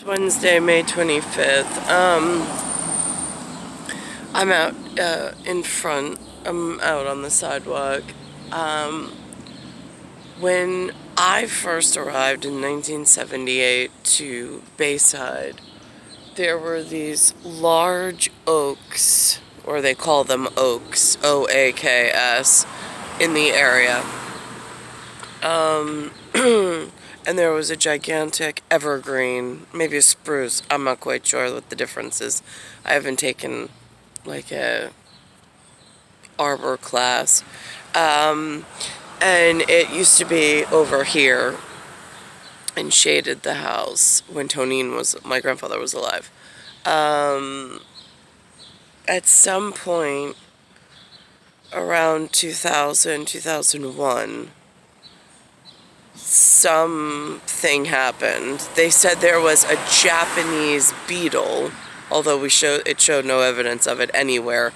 Wednesday, May 25th. I'm out in front. I'm out on the sidewalk. When I first arrived in 1978 to Bayside, there were these large oaks, or they call them oaks, O-A-K-S, in the area. And there was a gigantic evergreen, maybe a spruce. I'm not quite sure what the difference is. I haven't taken like a arbor class. And it used to be over here and shaded the house when my grandfather was alive. At some point around 2000, 2001, something happened. They said there was a Japanese beetle, although it showed no evidence of it anywhere,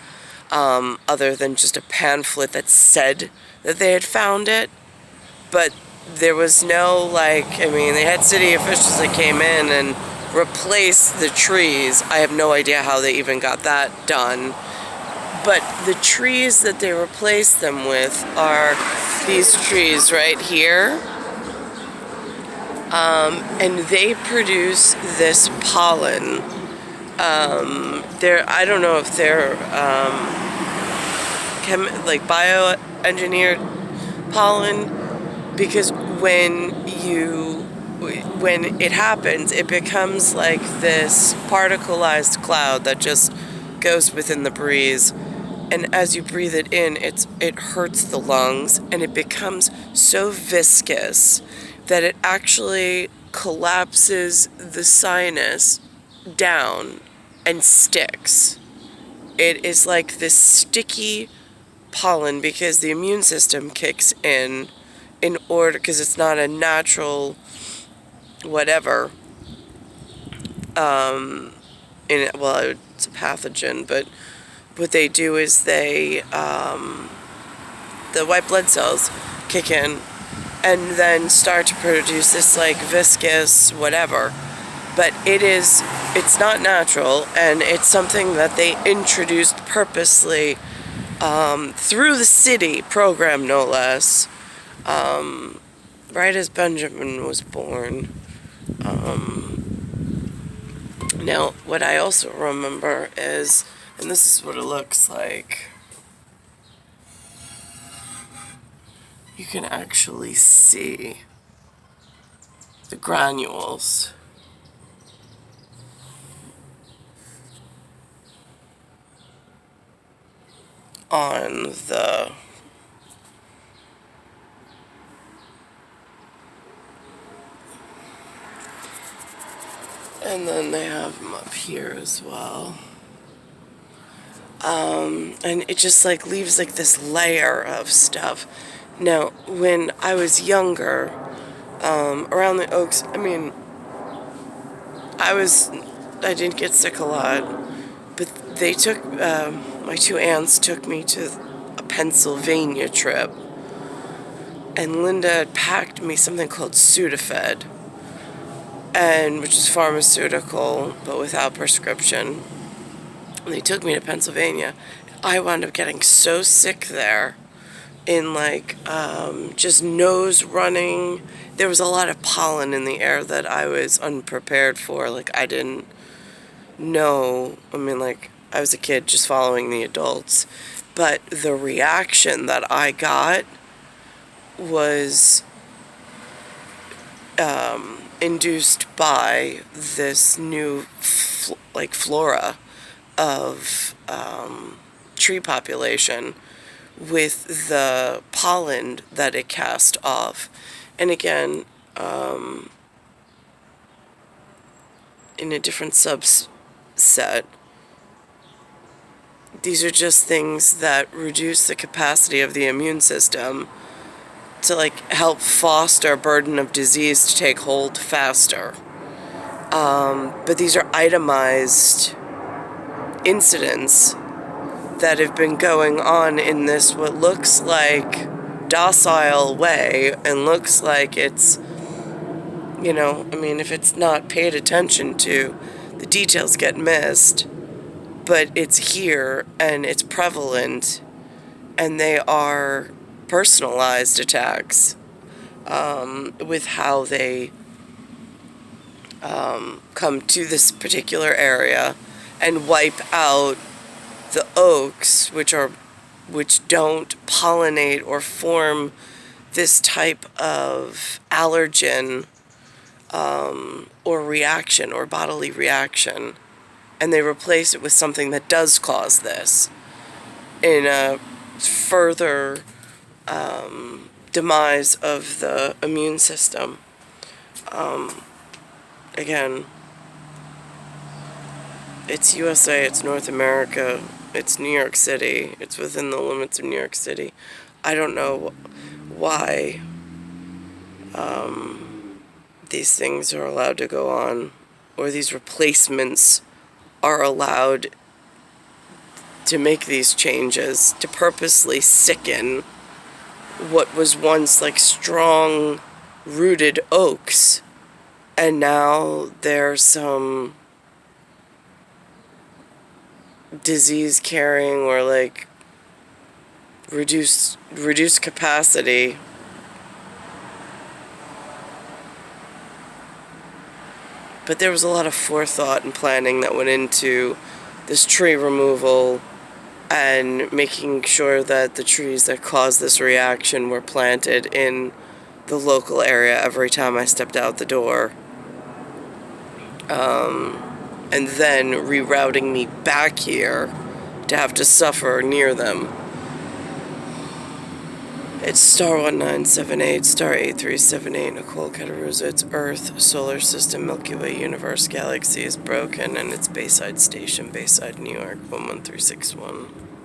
other than just a pamphlet that said that they had found it. But there was no, they had city officials that came in and replaced the trees. I have no idea how they even got that done. But the trees that they replaced them with are these trees right here. And they produce this pollen. I don't know if they're bioengineered pollen, because when it happens, it becomes like this particleized cloud that just goes within the breeze. And as you breathe it in, it hurts the lungs, and it becomes so viscous that it actually collapses the sinus down and sticks. It is like this sticky pollen because the immune system kicks in order, because it's not a natural whatever. It's a pathogen, but what they do is the white blood cells kick in and then start to produce this viscous whatever. But it's not natural, and it's something that they introduced purposely through the city program, no less, right as Benjamin was born. Now, what I also remember is, and this is what it looks like, you can actually see the granules. On the and then they have them up here as well. And it just leaves this layer of stuff. Now, when I was younger, around the Oaks, I didn't get sick a lot, but they took, my two aunts took me to a Pennsylvania trip, and Linda had packed me something called Sudafed, which is pharmaceutical, but without prescription. And they took me to Pennsylvania. I wound up getting so sick there, in just nose running. There was a lot of pollen in the air that I was unprepared for. I didn't know. I was a kid just following the adults. But the reaction that I got was induced by this new flora of tree population with the pollen that it cast off. And again, in a different subset, these are just things that reduce the capacity of the immune system to help foster a burden of disease to take hold faster. But these are itemized incidents that have been going on in this what looks like docile way, and looks like it's You know, I mean, if it's not paid attention to, the details get missed, but it's here and it's prevalent, and they are personalized attacks with how they come to this particular area and wipe out the oaks, which don't pollinate or form this type of allergen or reaction or bodily reaction, and they replace it with something that does cause this in a further demise of the immune system. Again, it's USA, it's North America, it's New York City, it's within the limits of New York City. I don't know why these things are allowed to go on, or these replacements are allowed to make these changes, to purposely sicken what was once like strong rooted oaks, and now there's some disease carrying or like reduced capacity. But there was a lot of forethought and planning that went into this tree removal and making sure that the trees that caused this reaction were planted in the local area every time I stepped out the door. And then rerouting me back here to have to suffer near them. It's star 1978, star 8378, Nicole, Cattaruzza. It's Earth, Solar System, Milky Way, Universe, Galaxy is broken, and it's Bayside Station, Bayside, New York, 11361.